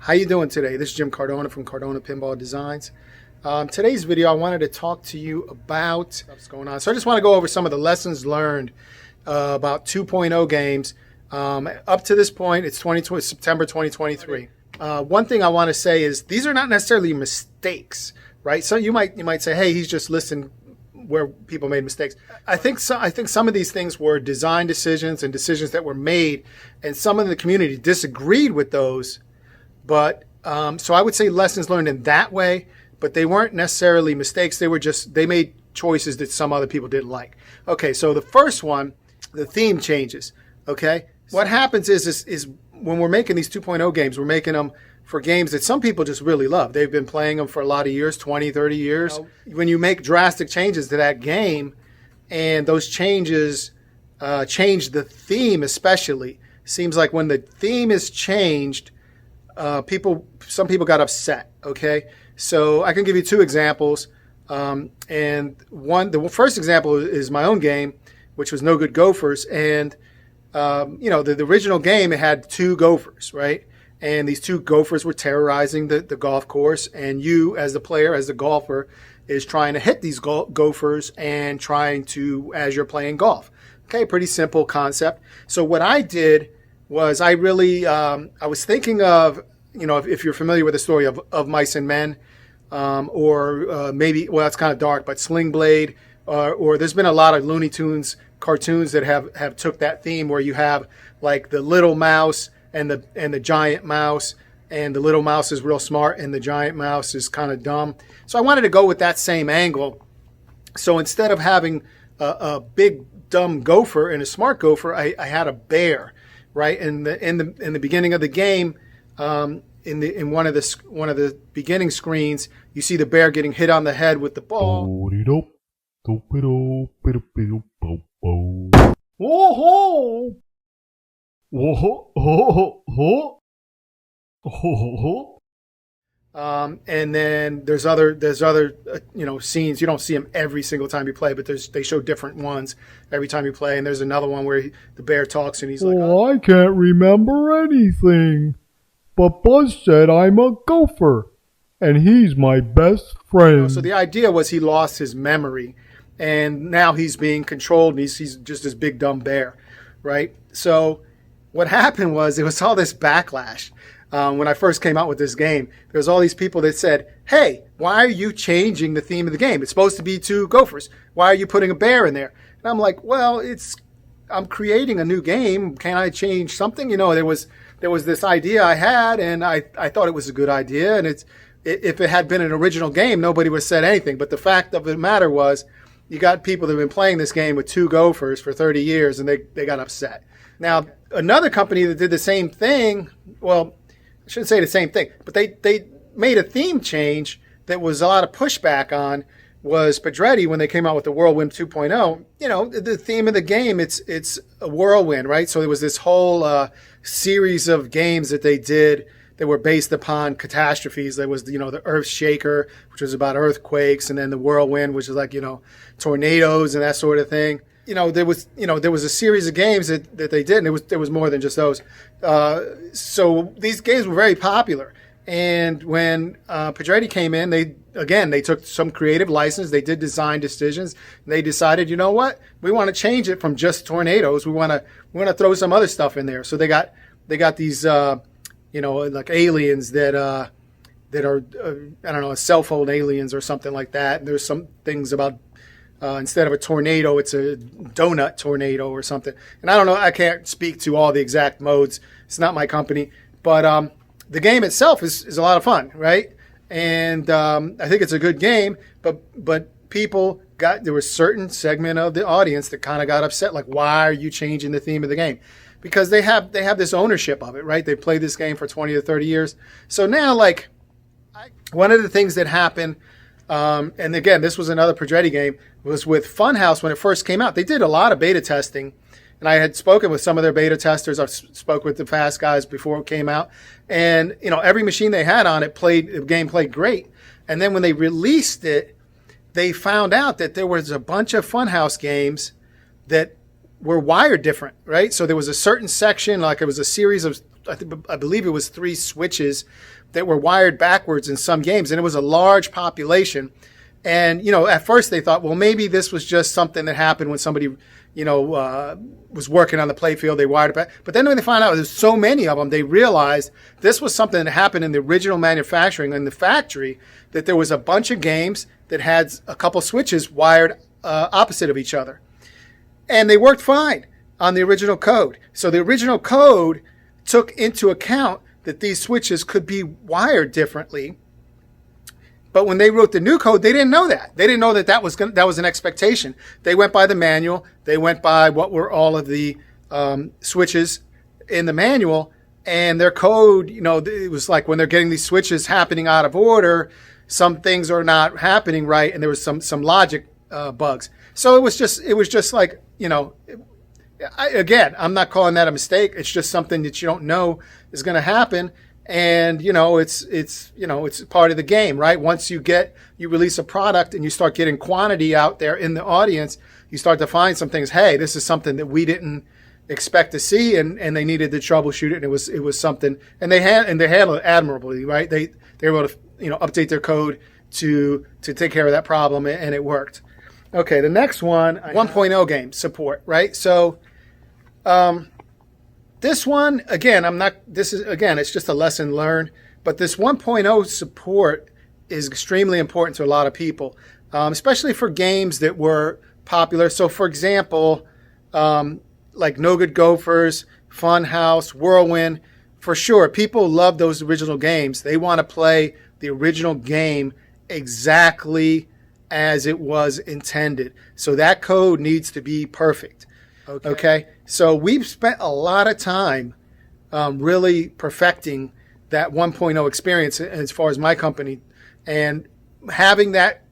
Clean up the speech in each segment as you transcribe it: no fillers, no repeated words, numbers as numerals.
How you doing today? This is Jim Cardona from Cardona Pinball Designs. Today's video, I wanted to talk to you about what's going on. So I just want to go over some of the lessons learned about 2.0 games. Up to this point, it's September 2023. One thing I want to say is these are not necessarily mistakes, right? So you might say, hey, he's just listing where people made mistakes. I think some of these things were design decisions and decisions that were made, and some in the community disagreed with those. But so I would say lessons learned in that way, but they weren't necessarily mistakes. They made choices that some other people didn't like. Okay, so the first one, the theme changes. Okay, what happens is when we're making these 2.0 games, we're making them for games that some people just really love. They've been playing them for a lot of years, 20, 30 years. When you make drastic changes to that game, and those changes change the theme especially, seems like when the theme is changed, some people got upset. Okay, so I can give you two examples, and the first example is my own game, which was No Good Gofers, and the original game, it had two Gofers, right? And these two Gofers were terrorizing the golf course, and you as the player, as the golfer, is trying to hit these Gofers and trying to, as you're playing golf. Okay, pretty simple concept. So what I did was I was thinking of, if you're familiar with the story of Mice and Men, or maybe, well, that's kind of dark, but Sling Blade, or there's been a lot of Looney Tunes cartoons that have took that theme where you have like the little mouse and the giant mouse, and the little mouse is real smart and the giant mouse is kind of dumb. So I wanted to go with that same angle. So instead of having a big dumb gopher and a smart gopher, I had a bear, right? In the beginning of the game, in one of the beginning screens, you see the bear getting hit on the head with the ball. Whoa! Whoa! And then there's other scenes. You don't see them every single time you play, but they show different ones every time you play. And there's another one where the bear talks and he's like, I can't remember anything. But Buzz said I'm a gopher, and he's my best friend. So the idea was he lost his memory, and now he's being controlled, and he's just this big dumb bear, right? So what happened was there was all this backlash. When I first came out with this game, there was all these people that said, hey, why are you changing the theme of the game? It's supposed to be two gophers. Why are you putting a bear in there? And I'm like, well, I'm creating a new game. Can I change something? There was this idea I had, and I thought it was a good idea. And if it had been an original game, nobody would have said anything. But the fact of the matter was, you got people that have been playing this game with two gophers for 30 years, and they got upset. Now, another company that did the same thing, well, I shouldn't say the same thing, but they made a theme change that was a lot of pushback on, was Pedretti when they came out with the Whirlwind 2.0. The theme of the game, it's a whirlwind, right? So there was this whole series of games that they did that were based upon catastrophes. There was, the Earth Shaker, which was about earthquakes, and then the Whirlwind, which is like, tornadoes and that sort of thing. There was a series of games that they did, and there was more than just those. So these games were very popular. And when Pedretti came in, they took some creative license. They did design decisions. And they decided, you know what? We want to change it from just tornadoes. We want to throw some other stuff in there. So they got these like aliens that are I don't know, cell phone aliens or something like that. And there's some things about instead of a tornado, it's a donut tornado or something. And I don't know. I can't speak to all the exact modes. It's not my company, but the game itself is a lot of fun, right? And I think it's a good game, but there was a certain segment of the audience that kind of got upset, like, why are you changing the theme of the game? Because they have this ownership of it, right? They played this game for 20 or 30 years. So now, like, one of the things that happened, and again, this was another Pedretti game, was with Funhouse when it first came out. They did a lot of beta testing. And I had spoken with some of their beta testers. I've spoke with the Fast guys before it came out. And, every machine they had on it the game played great. And then when they released it, they found out that there was a bunch of Funhouse games that were wired different, right? So there was a certain section, like it was a series of I believe it was 3 switches that were wired backwards in some games, and it was a large population. And, at first they thought, well, maybe this was just something that happened when somebody, was working on the playfield. They wired it back. But then when they found out there's so many of them, they realized this was something that happened in the original manufacturing in the factory, that there was a bunch of games that had a couple switches wired opposite of each other. And they worked fine on the original code. So the original code took into account that these switches could be wired differently. But when they wrote the new code, they didn't know that. They didn't know that was an expectation. They went by the manual. They went by what were all of the switches in the manual. And their code, it was like when they're getting these switches happening out of order, some things are not happening right, and there was some logic bugs. So it was just like, again, I'm not calling that a mistake. It's just something that you don't know is going to happen. And, it's part of the game, right? Once you release a product and you start getting quantity out there in the audience, you start to find some things. Hey, this is something that we didn't expect to see, and they needed to troubleshoot it. And it was something, and they handled it admirably, right? They were able to, update their code to take care of that problem, and it worked. Okay. The next one, 1.0 game support, right? So, this one, again, it's just a lesson learned, but this 1.0 support is extremely important to a lot of people, especially for games that were popular. So, for example, like No Good Gofers, Funhouse, Whirlwind, for sure, people love those original games. They want to play the original game exactly as it was intended. So that code needs to be perfect. Okay. So we've spent a lot of time really perfecting that 1.0 experience as far as my company, and having that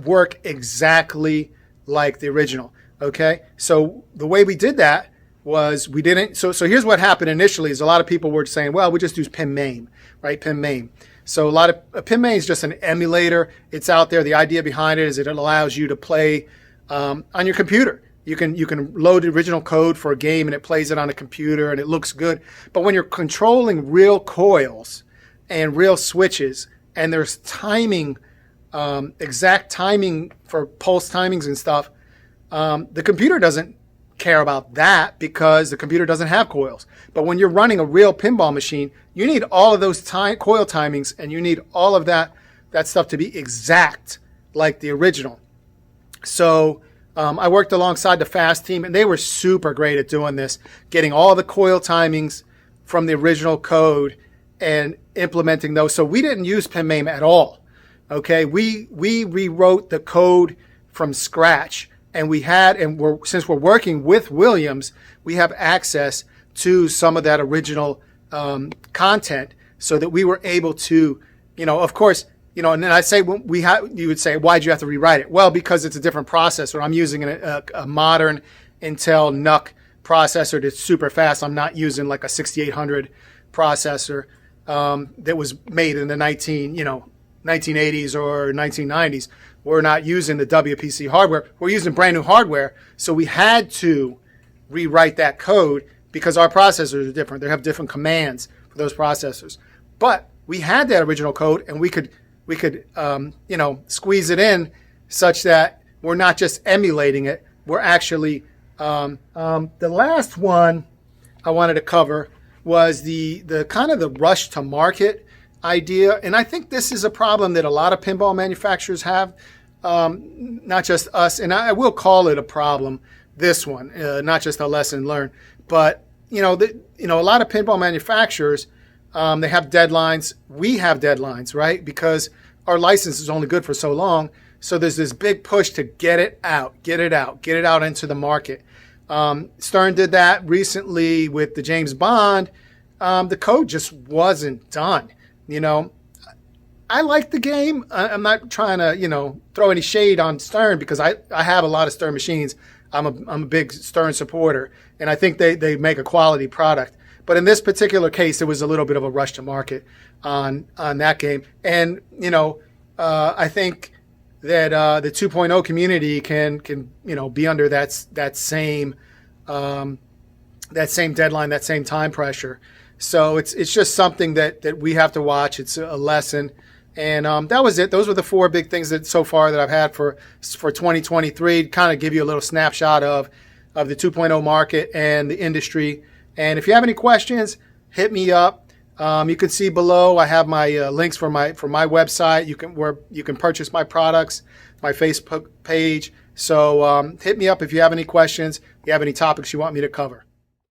work exactly like the original. Okay. So the way we did that was we didn't. So here's what happened initially is a lot of people were saying, well, we just use PinMain, right? PinMain. So a lot of PinMain is just an emulator. It's out there. The idea behind it is that it allows you to play on your computer. You can load the original code for a game and it plays it on a computer and it looks good. But when you're controlling real coils and real switches, and there's timing, exact timing for pulse timings and stuff, the computer doesn't care about that because the computer doesn't have coils. But when you're running a real pinball machine, you need all of those coil timings, and you need all of that stuff to be exact like the original. So I worked alongside the FAST team, and they were super great at doing this, getting all the coil timings from the original code and implementing those. So we didn't use PinMain at all. Okay, we rewrote the code from scratch, and since we're working with Williams, we have access to some of that original content, so that we were able to, of course. And then I say, you would say, why'd you have to rewrite it? Well, because it's a different processor. I'm using a modern Intel NUC processor that's super fast. I'm not using like a 6800 processor that was made in the 1980s or 1990s. We're not using the WPC hardware. We're using brand new hardware. So we had to rewrite that code because our processors are different. They have different commands for those processors. But we had that original code, and we could squeeze it in such that we're not just emulating it. We're actually, the last one I wanted to cover was the kind of the rush to market idea. And I think this is a problem that a lot of pinball manufacturers have, not just us. And I will call it a problem, this one, not just a lesson learned. But, a lot of pinball manufacturers, they have deadlines. We have deadlines, right? Because our license is only good for so long. So there's this big push to get it out into the market. Stern did that recently with the James Bond. The code just wasn't done. I like the game. I'm not trying to, throw any shade on Stern, because I have a lot of Stern machines. I'm a big Stern supporter, and I think they make a quality product. But in this particular case, there was a little bit of a rush to market on that game. And, I think that the 2.0 community can be under that same deadline, that same time pressure. So it's just something that we have to watch. It's a lesson. And that was it. Those were the four big things that so far that I've had for 2023. Kind of give you a little snapshot of the 2.0 market and the industry. And if you have any questions, hit me up. You can see below I have my links for my website. You can purchase my products, my Facebook page. So hit me up if you have any questions. If you have any topics you want me to cover.